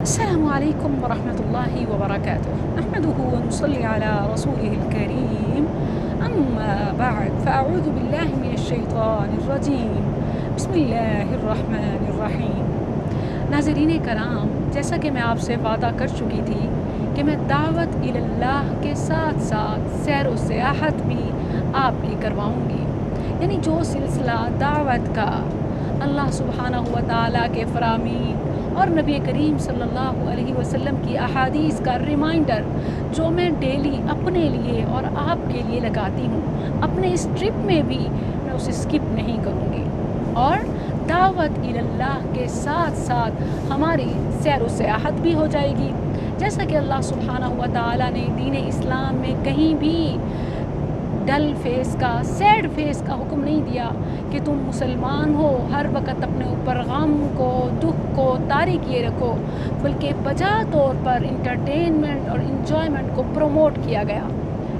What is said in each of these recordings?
السلام عليكم ورحمة الله وبركاته. نحمده ونصلي على رسوله الكريم. أما بعد فأعوذ بالله من الشيطان الرجيم. بسم الله الرحمن الرحیم. ناظرین کرام، جیسا کہ میں آپ سے وعدہ کر چکی تھی کہ میں دعوت اللہ کے ساتھ ساتھ سیر و سیاحت بھی آپ کی کرواؤں گی، یعنی جو سلسلہ دعوت کا اللہ سبحانہ و تعالیٰ کے فرامین اور نبی کریم صلی اللہ علیہ وسلم کی احادیث کا ریمائنڈر جو میں ڈیلی اپنے لیے اور آپ کے لیے لگاتی ہوں، اپنے اس ٹرپ میں بھی میں اسے اسکپ نہیں کروں گی، اور دعوت اللہ کے ساتھ ساتھ ہماری سیر و سیاحت بھی ہو جائے گی. جیسا کہ اللہ سبحانہ و تعالیٰ نے دین اسلام میں کہیں بھی ڈل فیس کا، سیڈ فیس کا حکم نہیں دیا کہ تم مسلمان ہو ہر وقت اپنے اوپر غم کو، دکھ کو طاری کیے رکھو، بلکہ بجا طور پر انٹرٹینمنٹ اور انجوائمنٹ کو پروموٹ کیا گیا.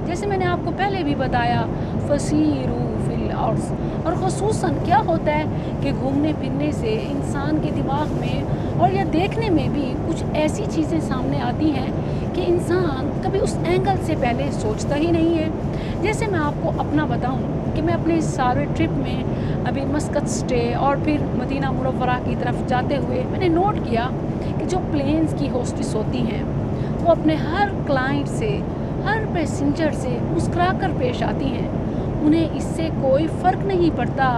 جیسے میں نے آپ کو پہلے بھی بتایا، فسیرو فی الارض، اور خصوصاً کیا ہوتا ہے کہ گھومنے پھرنے سے انسان کے دماغ میں اور یا دیکھنے میں بھی کچھ ایسی چیزیں سامنے آتی ہیں کہ انسان کبھی اس اینگل سے پہلے سوچتا ہی نہیں ہے. جیسے میں آپ کو اپنا بتاؤں کہ میں اپنے اس سارے ٹرپ میں ابھی مسقط سٹے اور پھر مدینہ منورہ کی طرف جاتے ہوئے میں نے نوٹ کیا کہ جو پلینز کی ہوسٹس ہوتی ہیں وہ اپنے ہر کلائنٹ سے، ہر پیسنجر سے مسکرا کر پیش آتی ہیں. انہیں اس سے کوئی فرق نہیں پڑتا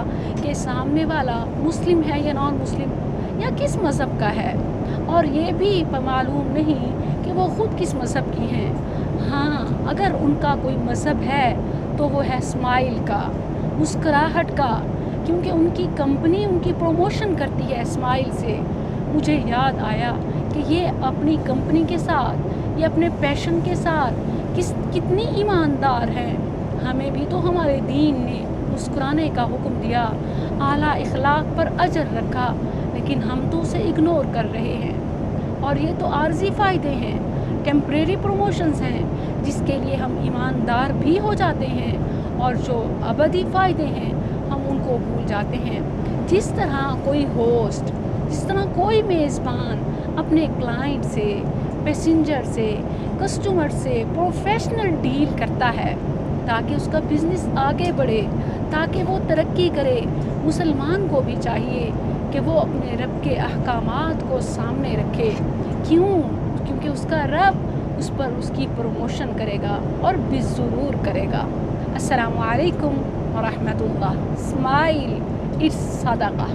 کہ سامنے والا مسلم ہے یا نان مسلم یا کس مذہب کا ہے، اور یہ بھی معلوم نہیں کہ وہ خود کس مذہب کی ہیں. ہاں، اگر ان کا کوئی مذہب ہے تو وہ ہے اسمائل کا، مسکراہٹ کا، کیونکہ ان کی کمپنی ان کی پروموشن کرتی ہے اسمائل سے. مجھے یاد آیا کہ یہ اپنی کمپنی کے ساتھ، یہ اپنے پیشن کے ساتھ کتنی ایماندار ہیں. ہمیں بھی تو ہمارے دین نے مسکرانے کا حکم دیا، اعلیٰ اخلاق پر اجر رکھا، لیکن ہم تو اسے اگنور کر رہے ہیں. اور یہ تو عارضی فائدے ہیں، ٹیمپریری پروموشنز ہیں جس کے لیے ہم ایماندار بھی ہو جاتے ہیں، اور جو ابدی فائدے ہیں ہم ان کو بھول جاتے ہیں. جس طرح کوئی ہوسٹ، جس طرح کوئی میزبان اپنے کلائنٹ سے، پیسنجر سے، کسٹمر سے پروفیشنل ڈیل کرتا ہے تاکہ اس کا بزنس آگے بڑھے، تاکہ وہ ترقی کرے، مسلمان کو بھی چاہیے کہ وہ اپنے رب کے احکامات کو سامنے رکھے. کیونکہ اس کا رب اس پر اس کی پروموشن کرے گا اور بضرور کرے گا. السلام علیکم ورحمۃ اللہ. اسمائل اٹس صدقہ.